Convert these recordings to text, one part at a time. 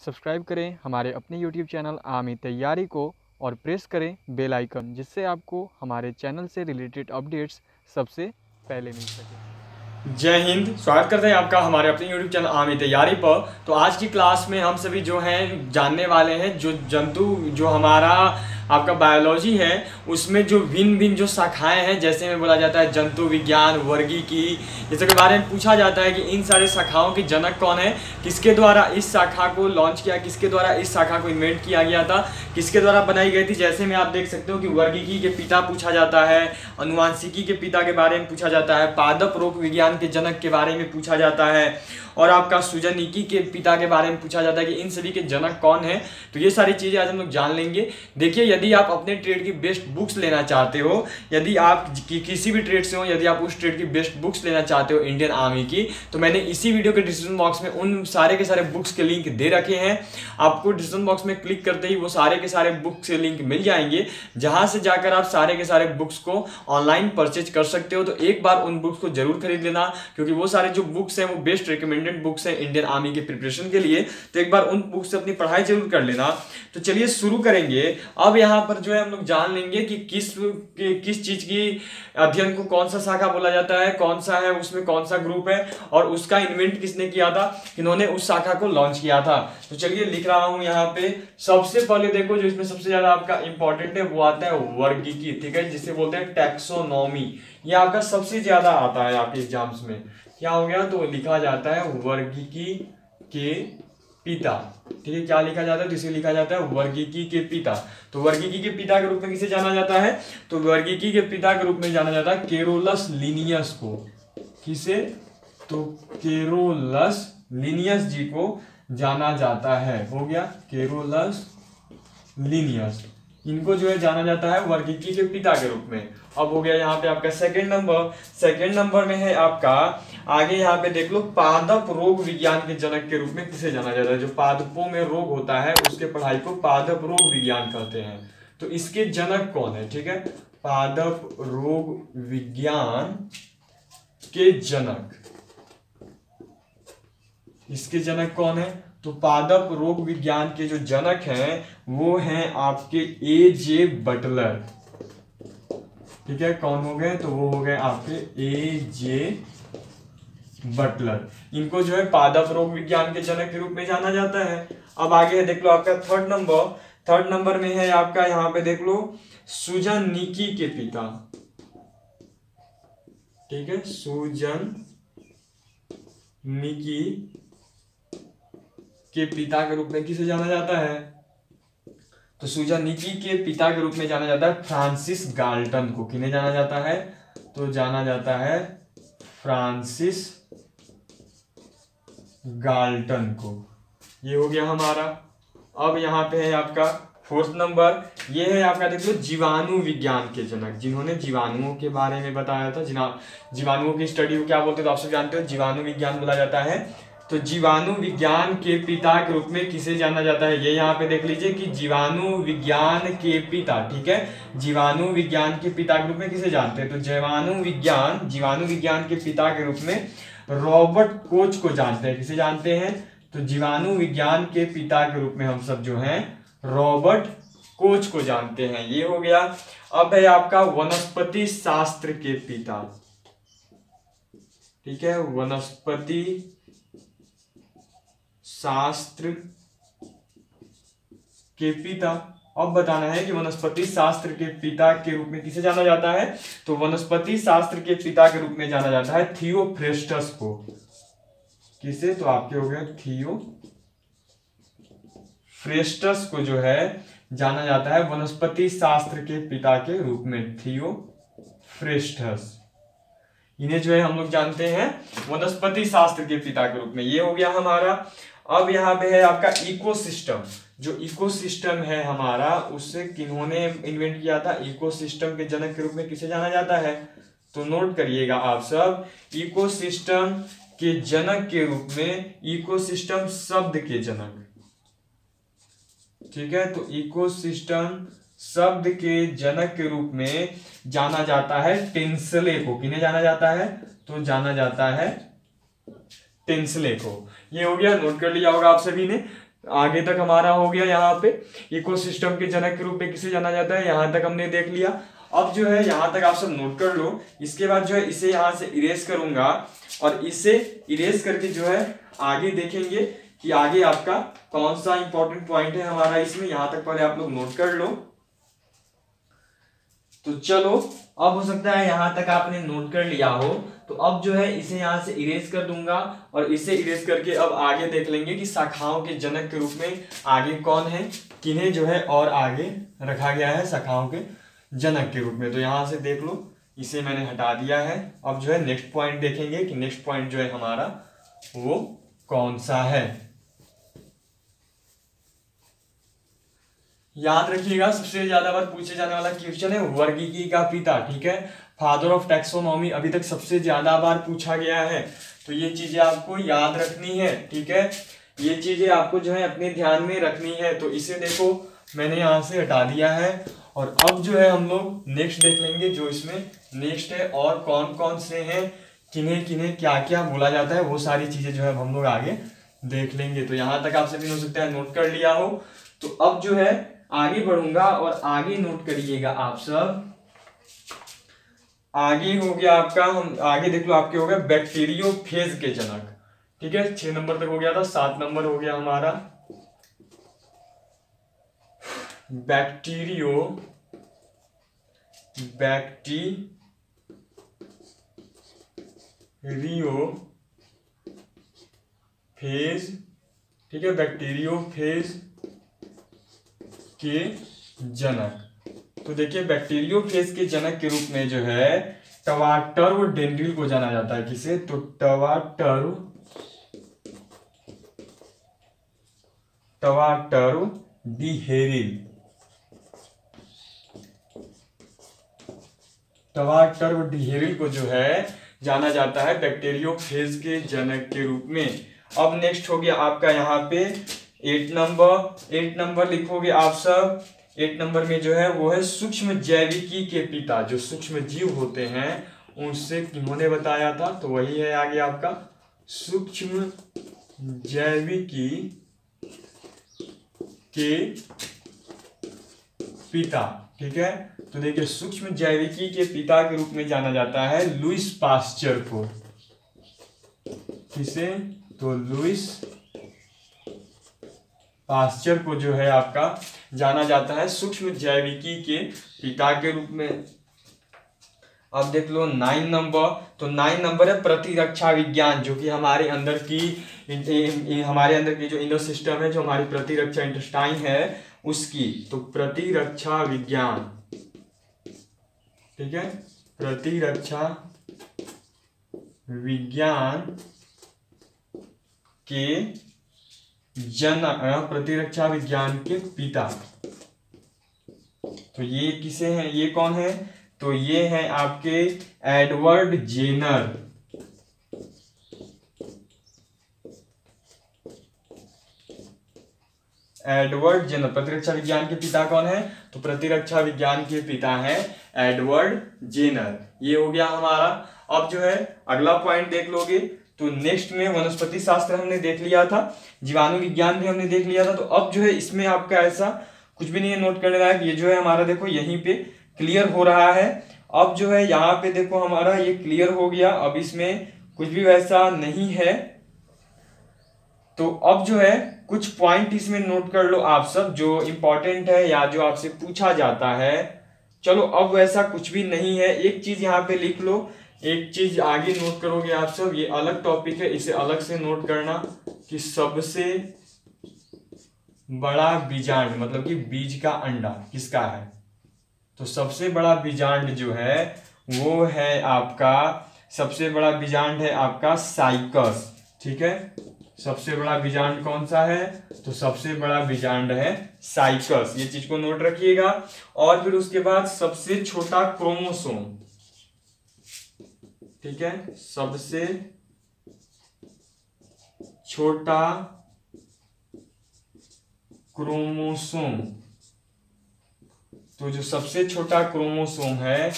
Subscribe करें हमारे अपने यूट्यूब चैनल आमी तैयारी को और प्रेस करें बेल आइकन, जिससे आपको हमारे चैनल से रिलेटेड अपडेट्स सबसे पहले मिल सके। जय हिंद। स्वागत करते हैं आपका हमारे अपने YouTube चैनल आमी तैयारी पर। तो आज की क्लास में हम सभी जो हैं जानने वाले हैं जो जंतु जो हमारा आपका बायोलॉजी है उसमें जो भिन्न भिन्न जो शाखाएं हैं, जैसे में बोला जाता है जंतु विज्ञान, वर्गीकी, ये सब के बारे में पूछा जाता है कि इन सारे शाखाओं के जनक कौन है, किसके द्वारा इस शाखा को लॉन्च किया, किसके द्वारा इस शाखा को इन्वेंट किया गया था, किसके द्वारा बनाई गई थी। जैसे में आप देख सकते हो कि वर्गीकी के पिता पूछा जाता है, अनुवांशिकी के पिता के बारे में पूछा जाता है, पादप रोग विज्ञान के जनक के बारे में पूछा जाता है और आपका सृजनिकी के पिता के बारे में पूछा जाता है कि इन सभी के जनक कौन है। तो ये सारी चीजें आज हम लोग जान लेंगे। देखिए, यदि आप अपने ट्रेड की बेस्ट बुक्स लेना चाहते हो, यदि आप किसी भी ट्रेड से हो, यदि आप उस ट्रेड की बेस्ट बुक्स लेना चाहते हो इंडियन आर्मी की, तो मैंने इसी वीडियो के डिस्क्रिप्शन बॉक्स में उन सारे के सारे बुक्स के लिंक दे रखे हैं। आपको डिस्क्रिप्शन बॉक्स में क्लिक करते ही वो सारे के सारे बुक्स के लिंक मिल जाएंगे, जहां से जाकर आप सारे के सारे बुक्स को ऑनलाइन परचेज कर सकते हो। तो एक बार उन बुक्स को जरूर खरीद लेना, क्योंकि वो सारे जो बुक्स हैं वो बेस्ट रिकमेंडेड बुक्स हैं इंडियन आर्मी के प्रिपरेशन के लिए। तो एक बार उन बुक्स से अपनी पढ़ाई जरूर कर लेना। तो चलिए शुरू करेंगे। अब यहाँ पर जो है हम लोग जान लेंगे कि किस चीज की अध्ययन को कौन सा शाखा बोला जाता है, कौन सा है, उसमें कौन सा ग्रुप है और उसका इन्वेंट किसने किया था, किन्होंने उस शाखा को लॉन्च किया था। तो चलिए लिख रहा हूं यहाँ पे। सबसे पहले देखो, जो इसमें सबसे ज्यादा आपका इंपॉर्टेंट है वो आता है वर्गीकी, ठीक है, जिसे बोलते हैं टैक्सोनॉमी। ये आपका सबसे ज्यादा आता है आपके एग्जाम्स में। क्या हो गया, तो लिखा जाता है वर्गीकी के पिता, ठीक है। क्या लिखा जाता है, तो इसे लिखा जाता है वर्गीकी के पिता। तो वर्गीकी के पिता के रूप में किसे जाना जाता है, तो वर्गीकी के पिता के रूप में जाना जाता है केरोलस लिनियस को। किसे, तो केरोलस लिनियस जी को जाना जाता है। हो गया केरोलस लिनियस, इनको जो है जाना जाता है वर्गीकी के पिता के रूप में। अब हो गया यहाँ पे आपका सेकंड नंबर। सेकंड नंबर में है आपका, आगे यहाँ पे देख लो, पादप रोग विज्ञान के जनक के रूप में किसे जाना जाता है। जो पादपों में रोग होता है उसके पढ़ाई को पादप रोग विज्ञान कहते हैं। तो इसके जनक कौन है, ठीक है, पादप रोग विज्ञान के जनक, इसके जनक कौन है, तो पादप रोग विज्ञान के जो जनक हैं वो हैं आपके ए.जे. बटलर, ठीक है। कौन हो गए, तो वो हो गए आपके ए.जे. बटलर। इनको जो है पादप रोग विज्ञान के जनक के रूप में जाना जाता है। अब आगे है देख लो आपका थर्ड नंबर। थर्ड नंबर में है आपका यहाँ पे देख लो सृजनिकी के पिता, ठीक है, सृजनिकी के पिता के रूप में किसे जाना जाता है, तो सृजनिकी के पिता के रूप में जाना जाता है फ्रांसिस गाल्टन को। किन्हें जाना जाता है, तो जाना जाता है फ्रांसिस गाल्टन को। ये हो गया हमारा। अब यहाँ पे है आपका फोर्थ नंबर। ये है आपका देख लो जीवाणु विज्ञान के जनक, जिन्होंने जीवाणुओं के बारे में बताया था। जीवाणुओं की स्टडी को क्या बोलते हैं, तो आप सब जानते हो, जीवाणु विज्ञान बोला जाता है। तो जीवाणु विज्ञान के पिता के रूप में किसे जाना जाता है, ये यहाँ पे देख लीजिए कि जीवाणु विज्ञान के पिता, ठीक है, जीवाणु विज्ञान के पिता के रूप में किसे जानते हैं, तो जीवाणु विज्ञान के पिता के रूप में रॉबर्ट कोच को जानते हैं। किसे जानते हैं, तो जीवाणु विज्ञान के पिता के रूप में हम सब जो हैं रॉबर्ट कोच को जानते हैं। ये हो गया। अब है आपका वनस्पति शास्त्र के पिता, ठीक है, वनस्पति शास्त्र के पिता। अब बताना है कि वनस्पति शास्त्र के पिता के रूप में किसे जाना जाता है, तो वनस्पति शास्त्र के पिता के रूप में जाना जाता है थियोफ्रेस्टस को। किसे, तो आपके हो गए थियोफ्रेस्टस को जो है जाना जाता है वनस्पति शास्त्र के पिता के रूप में, थियोफ्रेस्टस। इन्हें जो है हम लोग जानते हैं वनस्पति शास्त्र के पिता के रूप में। ये हो गया हमारा। अब यहाँ पे है आपका इकोसिस्टम। जो इकोसिस्टम है हमारा, उससे किन्होंने इन्वेंट किया था, इकोसिस्टम के जनक के रूप में किसे जाना जाता है, तो नोट करिएगा आप सब, इकोसिस्टम के जनक के रूप में, इकोसिस्टम शब्द के जनक, ठीक है, तो इकोसिस्टम शब्द के जनक के रूप में जाना जाता है टेंसले को। किन्हें जाना जाता है, तो जाना जाता है टेंसले को। ये हो गया, नोट कर लिया होगा आप सभी ने। आगे तक हमारा हो गया। यहाँ पे इकोसिस्टम के जनक के रूप में किसे जाना जाता है, यहाँ तक हमने देख लिया। अब जो है यहाँ तक आप सब नोट कर लो। इसके बाद जो है इसे यहाँ से इरेज करूंगा और इसे इरेज करके जो है आगे देखेंगे कि आगे आपका कौन सा इंपॉर्टेंट पॉइंट है हमारा इसमें। यहाँ तक पहले आप लोग नोट कर लो। तो चलो, अब हो सकता है यहाँ तक आपने नोट कर लिया हो, तो अब जो है इसे यहाँ से इरेज कर दूंगा और इसे इरेज करके अब आगे देख लेंगे कि शाखाओं के जनक के रूप में आगे कौन है, किन्हें जो है और आगे रखा गया है शाखाओं के जनक के रूप में। तो यहाँ से देख लो, इसे मैंने हटा दिया है। अब जो है नेक्स्ट पॉइंट देखेंगे कि नेक्स्ट पॉइंट जो है हमारा वो कौन सा है। याद रखिएगा, सबसे ज्यादा बार पूछे जाने वाला क्वेश्चन है वर्गीकी का पिता, ठीक है, फादर ऑफ टैक्सोनॉमी अभी तक सबसे ज्यादा बार पूछा गया है। तो ये चीजें आपको याद रखनी है, ठीक है, ये चीजें आपको जो है अपने ध्यान में रखनी है। तो इसे देखो मैंने यहाँ से हटा दिया है और अब जो है हम लोग नेक्स्ट देख लेंगे जो इसमें नेक्स्ट है और कौन कौन से हैं, किन्हें किन्हें क्या क्या बोला जाता है, वो सारी चीजें जो है हम लोग आगे देख लेंगे। तो यहाँ तक आप सभी हो सकता है नोट कर लिया हो। तो अब जो है आगे बढ़ूंगा और आगे नोट करिएगा आप सब। आगे हो गया आपका, हम आगे देख लो आपके हो गया बैक्टीरियोफेज के जनक, ठीक है, 6 नंबर तक हो गया था। 7 नंबर हो गया हमारा बैक्टीरियोफेज, ठीक है, बैक्टीरियोफेज के जनक। तो देखिए बैक्टीरियोफेज के जनक के रूप में जो है टवाटर्वडेंड्रिल को जाना जाता है। किसे, तो टवाटर्वडिहेरिल को जो है जाना जाता है बैक्टीरियोफेज के जनक के रूप में। अब नेक्स्ट हो गया आपका यहाँ पे 8 नंबर लिखोगे आप सब। 8 नंबर में जो है वो है सूक्ष्म जैविकी के पिता। जो सूक्ष्म जीव होते हैं उनसे किन्होंने बताया था, तो वही है आगे आपका सूक्ष्म जैविकी के पिता, ठीक है। तो देखिए सूक्ष्म जैविकी के पिता के रूप में जाना जाता है लुईस पास्चर को। किसे, तो लुईस पास्चर को जो है आपका जाना जाता है सूक्ष्म जैविकी के पिता के रूप में। अब देख लो 9 नंबर। तो 9 नंबर है प्रतिरक्षा विज्ञान, जो कि हमारे अंदर की जो इम्यून सिस्टम है, जो हमारी प्रतिरक्षा इंटेस्टाइन है उसकी। तो प्रतिरक्षा विज्ञान, ठीक है, प्रतिरक्षा विज्ञान के प्रतिरक्षा विज्ञान के पिता। तो ये किसे हैं, ये कौन है, तो ये हैं आपके एडवर्ड जेनर। एडवर्ड जेनर प्रतिरक्षा विज्ञान के पिता कौन है, तो प्रतिरक्षा विज्ञान के पिता हैं एडवर्ड जेनर। ये हो गया हमारा। अब जो है अगला पॉइंट देख लोगे तो नेक्स्ट में वनस्पति शास्त्र हमने देख लिया था, जीवाणु विज्ञान भी हमने देख लिया था। तो अब जो है इसमें आपका ऐसा कुछ भी नहीं है नोट करने लायक। ये जो है हमारा देखो यहीं पे क्लियर हो रहा है। अब जो है यहाँ पे देखो हमारा ये क्लियर हो गया। अब इसमें कुछ भी वैसा नहीं है। तो अब जो है कुछ पॉइंट इसमें नोट कर लो आप सब, जो इंपॉर्टेंट है या जो आपसे पूछा जाता है। चलो अब वैसा कुछ भी नहीं है। एक चीज यहाँ पे लिख लो, एक चीज आगे नोट करोगे आप सब, ये अलग टॉपिक है, इसे अलग से नोट करना कि सबसे बड़ा बीजांड, मतलब कि बीज का अंडा किसका है। तो सबसे बड़ा बीजांड जो है वो है आपका, सबसे बड़ा बीजांड है आपका साइकस, ठीक है। सबसे बड़ा बीजांड कौन सा है, तो सबसे बड़ा बीजांड है साइकस। ये चीज को नोट रखिएगा। और फिर उसके बाद सबसे छोटा क्रोमोसोम, ठीक है, सबसे छोटा क्रोमोसोम। तो जो सबसे छोटा क्रोमोसोम है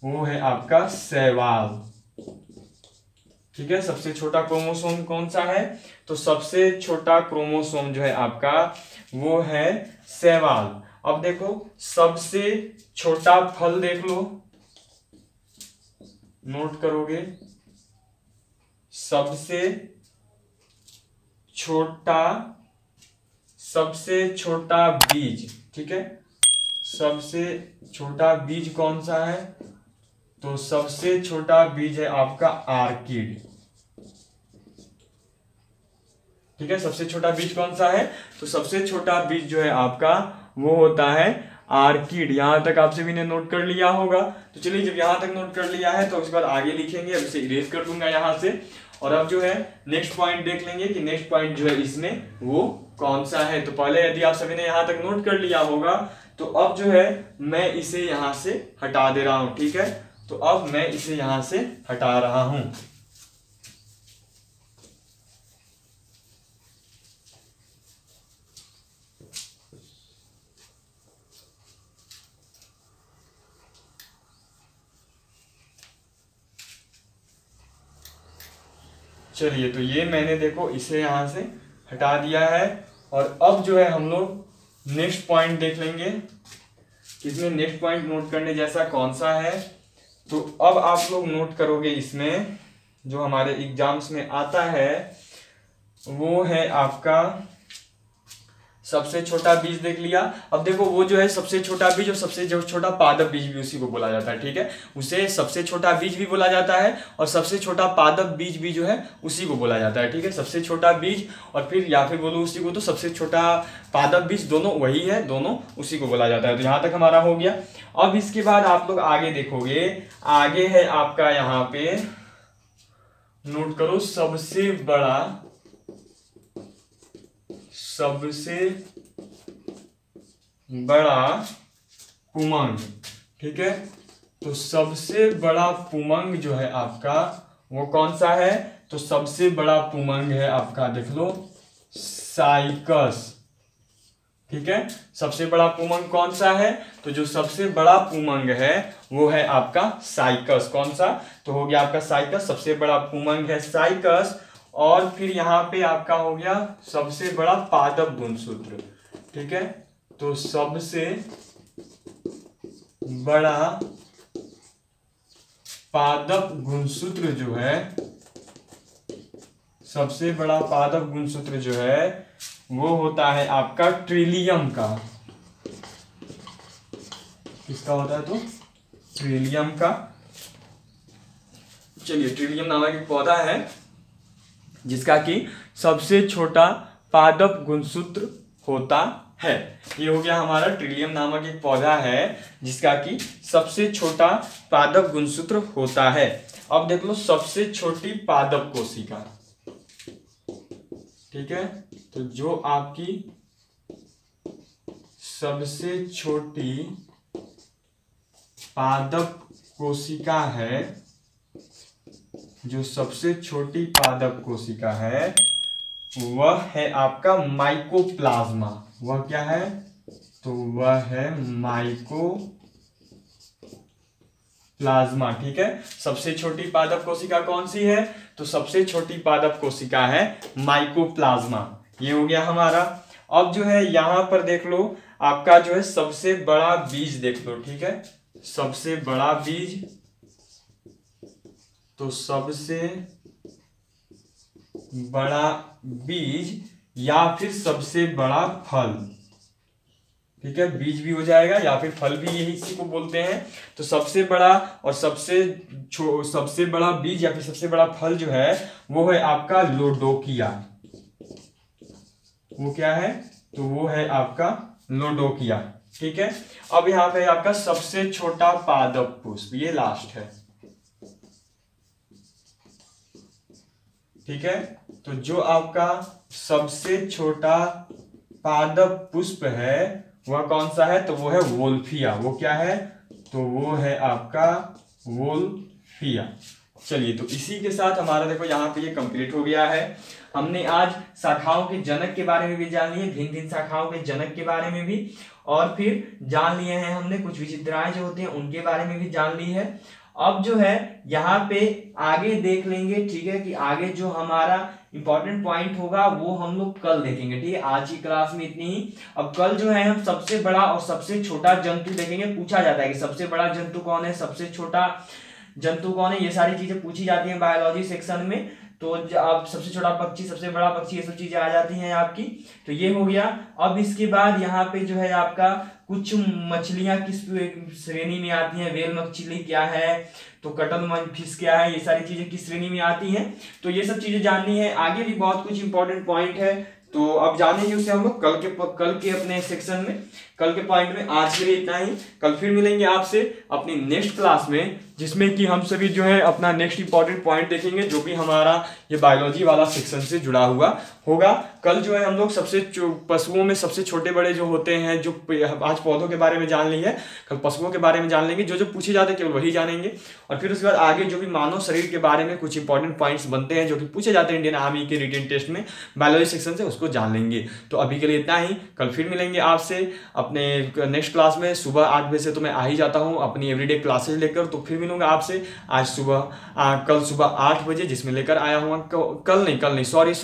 वो है आपका शैवाल, ठीक है। सबसे छोटा क्रोमोसोम कौन सा है? तो सबसे छोटा क्रोमोसोम जो है आपका वो है शैवाल। अब देखो सबसे छोटा फल देख लो, नोट करोगे, सबसे छोटा बीज, ठीक है। सबसे छोटा बीज कौन सा है? तो सबसे छोटा बीज है आपका आर्किड, ठीक है। सबसे छोटा बीज कौन सा है? तो सबसे छोटा बीज जो है आपका वो होता है आर्किड। यहां तक आप सभी ने नोट कर लिया होगा। तो चलिए, जब यहां तक नोट कर लिया है तो उसके बाद आगे लिखेंगे। अब इसे इरेज कर दूंगा यहां से, और अब जो है नेक्स्ट पॉइंट देख लेंगे कि नेक्स्ट पॉइंट जो है इसमें वो कौन सा है। तो पहले यदि आप सभी ने यहां तक नोट कर लिया होगा तो अब जो है मैं इसे यहां से हटा दे रहा हूं, ठीक है। तो अब मैं इसे यहां से हटा रहा हूं। चलिए, तो ये मैंने देखो इसे यहां से हटा दिया है। और अब जो है हम लोग नेक्स्ट पॉइंट देख लेंगे कि इसमें नेक्स्ट पॉइंट नोट करने जैसा कौन सा है। तो अब आप लोग नोट करोगे, इसमें जो हमारे एग्जाम्स में आता है वो है आपका सबसे छोटा बीज देख लिया। अब देखो वो जो है सबसे छोटा बीज और सबसे जो छोटा पादप बीज भी उसी को बोला जाता है, ठीक है। उसे सबसे छोटा बीज भी बोला जाता है और सबसे छोटा पादप बीज भी जो है उसी को बोला जाता है, ठीक है। सबसे छोटा बीज और फिर या फिर बोलो उसी को तो सबसे छोटा पादप बीज, दोनों वही है, दोनों उसी को बोला जाता है। तो यहाँ तक हमारा हो गया। अब इसके बाद आप लोग आगे देखोगे, आगे है आपका यहाँ पे नोट करो सबसे बड़ा पुमंग, ठीक है। तो सबसे बड़ा पुमंग जो है आपका वो कौन सा है? तो सबसे बड़ा पुमंग है आपका, देख लो, साइकस, ठीक है। सबसे बड़ा पुमंग कौन सा है? तो जो सबसे बड़ा पुमंग है वो है आपका साइकस। कौन सा? तो हो गया आपका साइकस, सबसे बड़ा पुमंग है साइकस। और फिर यहाँ पे आपका हो गया सबसे बड़ा पादप गुणसूत्र, ठीक है। तो सबसे बड़ा पादप गुणसूत्र जो है, सबसे बड़ा पादप गुणसूत्र जो है वो होता है आपका ट्रिलियम का। किसका होता है? तो ट्रिलियम का। चलिए, ट्रिलियम नामक एक पौधा है जिसका कि सबसे छोटा पादप गुणसूत्र होता है। ये हो गया हमारा ट्रिलियम नामक एक पौधा है जिसका कि सबसे छोटा पादप गुणसूत्र होता है। अब देख लो सबसे छोटी पादप कोशिका, ठीक है। तो जो आपकी सबसे छोटी पादप कोशिका है, जो सबसे छोटी पादप कोशिका है वह है आपका माइकोप्लाज्मा। वह क्या है? तो वह है माइकोप्लाज्मा, ठीक है। सबसे छोटी पादप कोशिका कौन सी है? तो सबसे छोटी पादप कोशिका है माइकोप्लाज्मा। ये हो गया हमारा। अब जो है यहां पर देख लो आपका जो है सबसे बड़ा बीज देख लो, ठीक है। सबसे बड़ा बीज, तो सबसे बड़ा बीज या फिर सबसे बड़ा फल, ठीक है। बीज भी हो जाएगा या फिर फल भी, यही इसी को बोलते हैं। तो सबसे बड़ा और सबसे बड़ा बीज या फिर सबसे बड़ा फल जो है वो है आपका लोडोकिया। वो क्या है? तो वो है आपका लोडोकिया, ठीक है। अब यहां पे आपका सबसे छोटा पादप पुष्प, ये लास्ट है, ठीक है। तो जो आपका सबसे छोटा पादप पुष्प है वह कौन सा है? तो वो है वोल्फिया। वो क्या है? तो वो है आपका वोल्फिया। चलिए, तो इसी के साथ हमारा देखो यहाँ पे ये कंप्लीट हो गया है। हमने आज शाखाओं के जनक के बारे में भी जान लिए, भिन्न भिन्न शाखाओं के जनक के बारे में भी, और फिर जान लिए हैं हमने कुछ विचित्राएं जो होती हैं उनके बारे में भी जान ली है। अब जो है यहाँ पे आगे देख लेंगे, ठीक है, कि आगे जो हमारा इंपॉर्टेंट पॉइंट होगा वो हम लोग कल देखेंगे, ठीक है। आज की क्लास में इतनी ही। अब कल जो है हम सबसे बड़ा और सबसे छोटा जंतु देखेंगे। पूछा जाता है कि सबसे बड़ा जंतु कौन है, सबसे छोटा जंतु कौन है, ये सारी चीजें पूछी जाती हैं बायोलॉजी सेक्शन में। तो आप सबसे छोटा पक्षी, सबसे बड़ा पक्षी, ये सब चीजें आ जाती हैं आपकी। तो ये हो गया। अब इसके बाद यहाँ पे जो है आपका कुछ मछलियां किस श्रेणी में आती हैं, व्हेल मछली क्या है, तो कटल फिश क्या है, ये सारी चीजें किस श्रेणी में आती हैं, तो ये सब चीजें जाननी है। आगे भी बहुत कुछ इंपॉर्टेंट पॉइंट है, तो अब जानेंगे उसे हम लोग कल के अपने सेक्शन में, कल के पॉइंट में। आज के लिए इतना ही। कल फिर मिलेंगे आपसे अपनी नेक्स्ट क्लास में, जिसमें कि हम सभी जो है अपना नेक्स्ट इंपॉर्टेंट पॉइंट देखेंगे, जो भी हमारा ये बायोलॉजी वाला सेक्शन से जुड़ा हुआ होगा। कल जो है हम लोग सबसे पशुओं में सबसे छोटे बड़े जो होते हैं, जो आज पौधों के बारे में जान ली है, कल पशुओं के बारे में जान लेंगे। जो जो पूछे जाते हैं केवल वही जानेंगे। और फिर उसके बाद आगे जो भी मानव शरीर के बारे में कुछ इंपॉर्टेंट पॉइंट्स बनते हैं, जो कि पूछे जाते हैं इंडियन आर्मी के रिटन टेस्ट में बायोलॉजी सेक्शन से, उसको जान लेंगे। तो अभी के लिए इतना ही। कल फिर मिलेंगे आपसे अपने नेक्स्ट क्लास में। सुबह 8 बजे से तो मैं आ ही जाता हूँ अपनी एवरीडे क्लासेज लेकर, तो फिर मिलूंगा आपसे आज कल सुबह 8 बजे, जिसमें लेकर आया हूँ कल नहीं सॉरी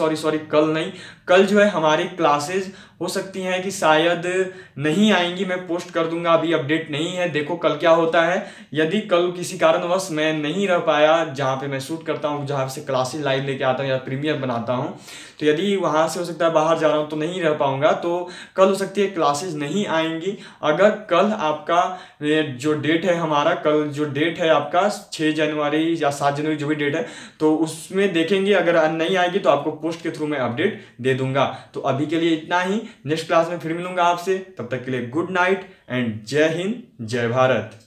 कल जो है हमारी क्लासेज हो सकती हैं कि शायद नहीं आएंगी, मैं पोस्ट कर दूंगा, अभी अपडेट नहीं है। देखो कल क्या होता है। यदि कल किसी कारणवश मैं नहीं रह पाया, जहाँ पे मैं शूट करता हूँ, जहाँ से क्लासेज लाइव लेके आता हूँ या प्रीमियर बनाता हूँ, तो यदि वहाँ से हो सकता है बाहर जा रहा हूँ तो नहीं रह पाऊंगा, तो कल हो सकती है क्लासेज नहीं आएंगी। अगर कल आपका जो डेट है हमारा, कल जो डेट है आपका 6 जनवरी या 7 जनवरी, जो भी डेट है, तो उसमें देखेंगे। अगर नहीं आएगी तो आपको पोस्ट के थ्रू मैं अपडेट दे दूंगा। तो अभी के लिए इतना ही। नेक्स्ट क्लास में फिर मिलूंगा आपसे। तब तक के लिए गुड नाइट एंड जय हिंद, जय भारत।